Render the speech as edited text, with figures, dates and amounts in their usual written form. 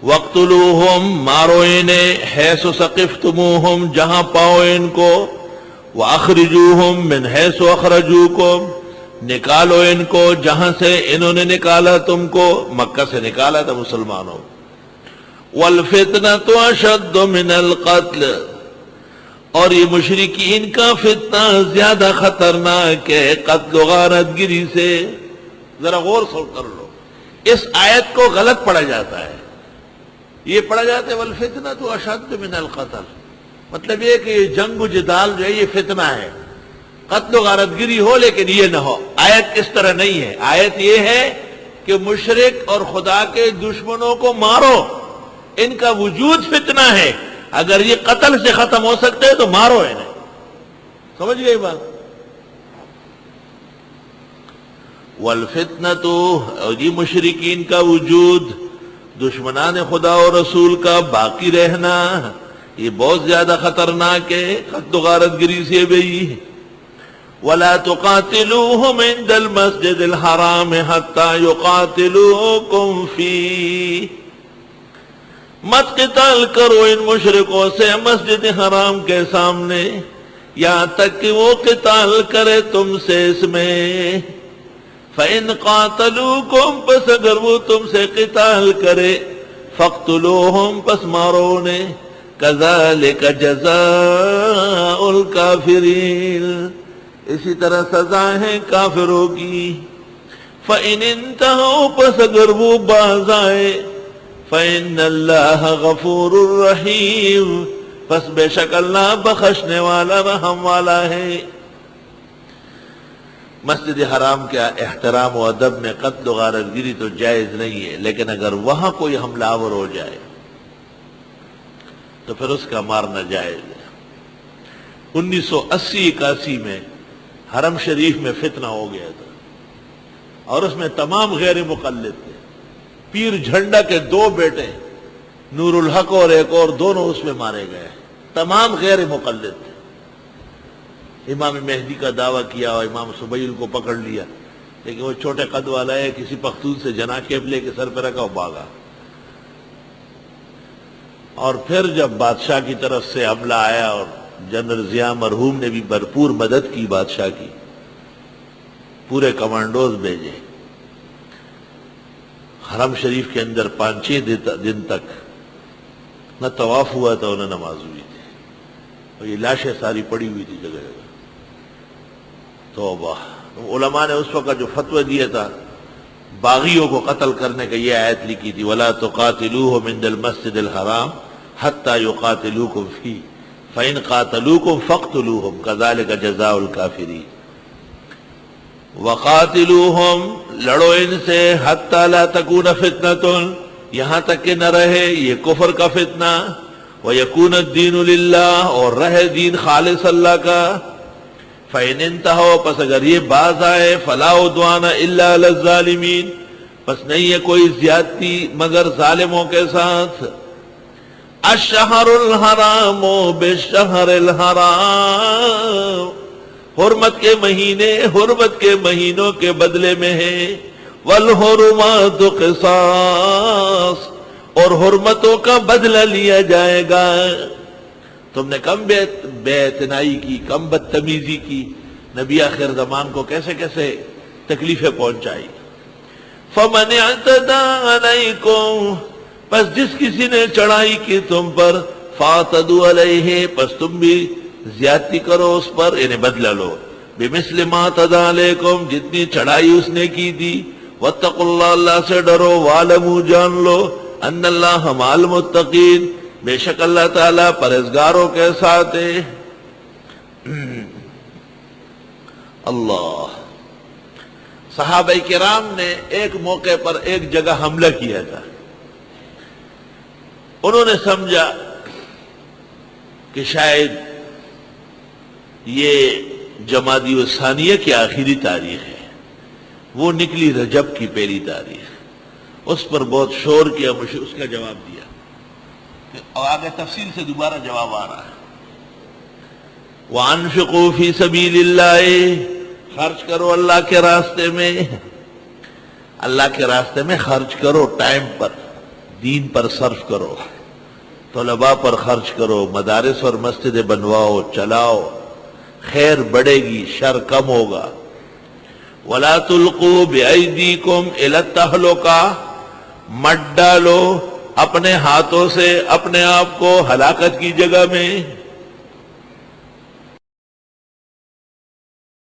وَاقْتُلُوهُمْ مارو انہیں حیث ثقفتموہم جہاں پاؤ ان کو، وَأَخْرِجُوهُمْ مِنْ حَيْثُ أَخْرَجُوكُمْ نکالو ان کو جہاں سے انہوں نے نکالا تم کو، مکہ سے نکالا تھا مسلمانوں۔ وَالْفِتْنَةُ أَشَدُّ مِنَ الْقَتْلِ اور یہ مشرکین کا فتنہ زیادہ خطرناک ہے قتل و غارت گری سے۔ ذرا غور سے کر لو، اس آیت کو غلط پڑھا جاتا ہے، یہ پڑھا جاتا ہے وَالْفِتْنَةُ أَشَدُّ مِنَ الْقَتْلِ، مطلب یہ کہ یہ جنگ و جدال جو ہے یہ فتنہ ہے، قتل و غارت گری ہو لیکن یہ نہ ہو۔ آیت اس طرح نہیں ہے، آیت یہ ہے کہ مشرک اور خدا کے دشمنوں کو مارو، ان کا وجود فتنہ ہے، اگر یہ قتل سے ختم ہو سکتے ہیں تو مارو انہیں۔ سمجھ گئی بات؟ والفتنة اور یہ مشرکین کا وجود، دشمنان خدا و رسول کا باقی رہنا، یہ بہت زیادہ خطرناک ہے قتل و غارت گری سے بھی۔ وَلَا تُقَاتِلُوهُمْ عِنْدَ الْمَسْجِدِ الْحَرَامِ حَتَّى يُقَاتِلُوكُمْ فِيهِ مت قتال کرو ان مشرکوں سے مسجد حرام کے سامنے یہاں تک کہ وہ قتال کرے تم سے اس میں۔ فَإِنْ قَاتَلُوكُمْ پس اگر وہ تم سے قتال کرے فَاقْتُلُوهُمْ پس مارو انہیں۔ كَذَلِكَ جَزَاءُ الْكَافِرِينَ اسی طرح سزا ہے کافروں کی۔ فَإِنِ انْتَهُوا پس اگر وہ باز آئے فَإِنَّ اللَّهَ غَفُورٌ رَحِيمٌ پس بے شک اللہ بخشنے والا رحم والا ہے۔ مسجد حرام کے احترام و ادب میں قتل و غارت گری تو جائز نہیں ہے، لیکن اگر وہاں کوئی حملہ آور ہو جائے تو پھر اس کا مارنا جائز ہے۔ 1980-81 میں حرم شریف میں فتنہ ہو گیا تھا اور اس میں تمام غیر مقلد تھے۔ پیر جھنڈا کے 2 بیٹے نور الحق اور ایک اور، دونوں اس میں مارے گئے، تمام غیر مقلد تھے۔ امام مہدی کا دعویٰ کیا اور امام سبیل کو پکڑ لیا، لیکن وہ چھوٹے قد والا ہے، کسی پختون سے جناح قبلے کے سر پہ رکھا اور بھاگا۔ اور پھر جب بادشاہ کی طرف سے حملہ آیا اور جنرل ضیاء مرحوم نے بھی بھرپور مدد کی بادشاہ کی، پورے کمانڈوز بھیجے، حرم شریف کے اندر 5-6 دن تک نہ طواف ہوا تھا اور نہ نماز ہوئی تھی، اور یہ لاشیں ساری پڑی ہوئی تھی جگہ جگہ۔ توبہ! علماء نے اس وقت جو فتوی دیا تھا باغیوں کو قتل کرنے کا، یہ آیت لکھی تھی وَلَا تُقَاتِلُوهُمْ عِنْدَ الْمَسْجِدِ الْحَرَامِ حَتَّى يُقَاتِلُوكُمْ فِيهِ فَإِنْ قَاتَلُوكُمْ فَاقْتُلُوهُمْ كَذَلِكَ جَزَاءُ الْكَافِرِينَ۔ وَقَاتِلُوهُمْ لڑو ان سے حَتَّى لَا تَكُونَ فِتْنَةٌ یہاں تک کہ نہ رہے یہ کفر کا فتنہ، وَيَكُونَ الدِّينُ لِلَّهِ اور رہے دین خالص اللہ کا۔ فَإِنِ انْتَهَوْا پس اگر یہ باز آئے فَلَا عُدْوَانَ إِلَّا عَلَى الظَّالِمِينَ پس نہیں ہے کوئی زیادتی مگر ظالموں کے ساتھ۔ الشہر الحرام بالشہر الحرام حرمت کے مہینے حرمت کے مہینوں کے بدلے میں ہیں، والحرمات قصاص اور حرمتوں کا بدلہ لیا جائے گا۔ تم نے کم بے اعتنائی کی، کم بدتمیزی کی، نبی آخر زمان کو کیسے کیسے تکلیفیں پہنچائی۔ فَمَنِ اعْتَدَىٰ عَلَيْكُمْ پس جس کسی نے چڑھائی کی تم پر، فَاعْتَدُوا عَلَيْهِ پس تم بھی زیادتی کرو اس پر، یعنی بدلہ لو، بِمِثْلِ مَا اعْتَدَىٰ عَلَيْكُمْ جتنی چڑھائی اس نے کی تھی۔ وَاتَّقُوا اللَّهَ اللہ سے ڈرو، وَاعْلَمُوا جان لو، أَنَّ اللَّهَ مَعَ الْمُتَّقِينَ بے شک اللہ تعالیٰ پرہیزگاروں کے ساتھ ہے۔ اللہ! صحابہ کرام نے ایک موقع پر ایک جگہ حملہ کیا تھا، انہوں نے سمجھا کہ شاید یہ جمادی الثانیہ کی آخری تاریخ ہے، وہ نکلی رجب کی پہلی تاریخ، اس پر بہت شور کیا، اس کا جواب دیا، اور آگے تفصیل سے دوبارہ جواب آ رہا ہے۔ وَأَنفِقُوا فِي سَبِيلِ اللَّهِ خرچ کرو اللہ کے راستے میں، اللہ کے راستے میں خرچ کرو ٹائم پر، دین پر صرف کرو، طلباء پر خرچ کرو، مدارس اور مسجدیں بنواؤ، چلاؤ، خیر بڑھے گی، شر کم ہوگا۔ وَلَا تُلْقُوا بِأَيْدِيكُمْ إِلَى التَّهْلُكَةِ، مت ڈالو اپنے ہاتھوں سے اپنے آپ کو ہلاکت کی جگہ میں۔